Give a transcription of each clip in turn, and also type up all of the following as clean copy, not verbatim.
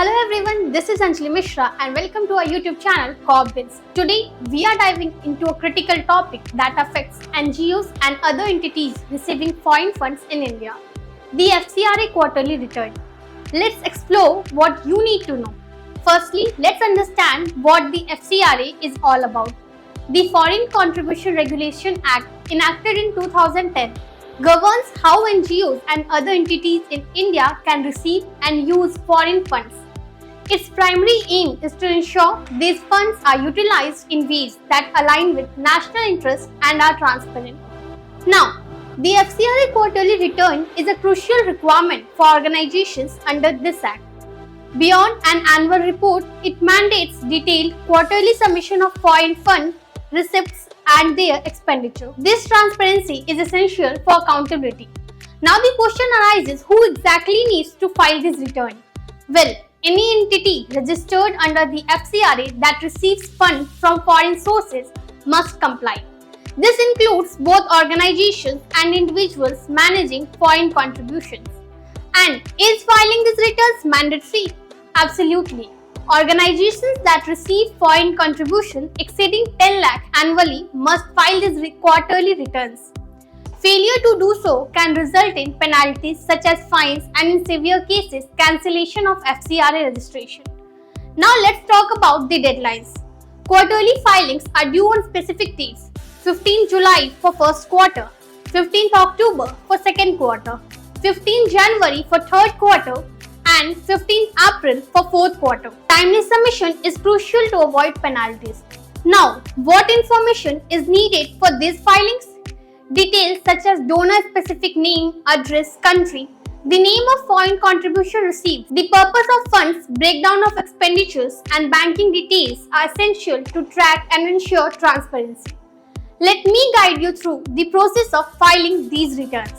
Hello everyone, this is Anjali Mishra and welcome to our YouTube channel CorpBiz. Today we are diving into a critical topic that affects NGOs and other entities receiving foreign funds in India, the FCRA quarterly return. Let's explore what you need to know. Firstly, let's understand what the FCRA is all about. The Foreign Contribution Regulation Act, enacted in 2010, governs how NGOs and other entities in India can receive and use foreign funds. Its primary aim is to ensure these funds are utilized in ways that align with national interests and are transparent. Now, the FCRA quarterly return is a crucial requirement for organizations under this Act. Beyond an annual report, it mandates detailed quarterly submission of foreign fund receipts and their expenditure. This transparency is essential for accountability. Now the question arises, who exactly needs to file this return? Well, any entity registered under the FCRA that receives funds from foreign sources must comply. This includes both organizations and individuals managing foreign contributions. And is filing these returns mandatory? Absolutely. Organizations that receive foreign contributions exceeding 10 lakh annually must file these quarterly returns. Failure to do so can result in penalties such as fines and in severe cases cancellation of FCRA registration. Now let's talk about the deadlines. Quarterly filings are due on specific dates: 15 July for first quarter, 15th October for second quarter, 15 January for third quarter, and 15 April for fourth quarter. Timely submission is crucial to avoid penalties. Now, what information is needed for these filings? Details such as donor-specific name, address, country, the name of foreign contribution received, the purpose of funds, breakdown of expenditures, and banking details are essential to track and ensure transparency. Let me guide you through the process of filing these returns.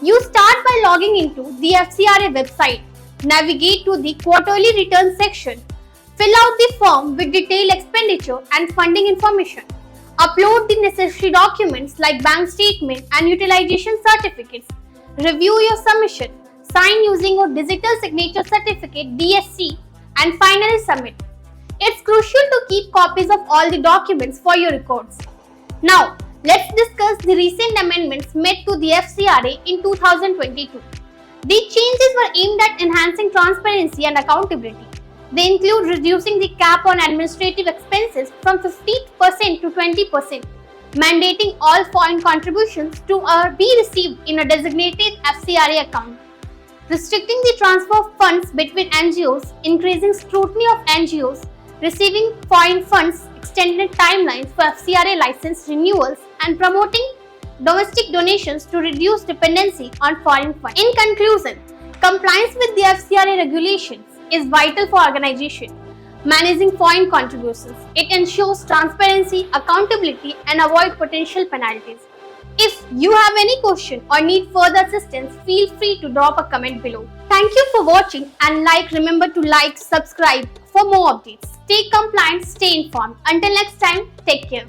You start by logging into the FCRA website. Navigate to the quarterly return section. Fill out the form with detailed expenditure and funding information. Upload the necessary documents like bank statement and utilization certificates. Review your submission. Sign using your digital signature certificate DSC and finally submit. It's crucial to keep copies of all the documents for your records. Now, let's discuss the recent amendments made to the FCRA in 2022. These changes were aimed at enhancing transparency and accountability. They include reducing the cap on administrative expenses from 50% to 20%, mandating all foreign contributions to be received in a designated FCRA account, restricting the transfer of funds between NGOs, increasing scrutiny of NGOs receiving foreign funds, extended timelines for FCRA license renewals, and promoting domestic donations to reduce dependency on foreign funds. In conclusion, compliance with the FCRA regulations is vital for organizations managing foreign contributions. It ensures transparency, accountability, and avoid potential penalties. If you have any question or need further assistance, feel free to drop a comment below. Thank you for watching and remember to subscribe for more updates. Stay compliant, stay informed. Until next time, take care.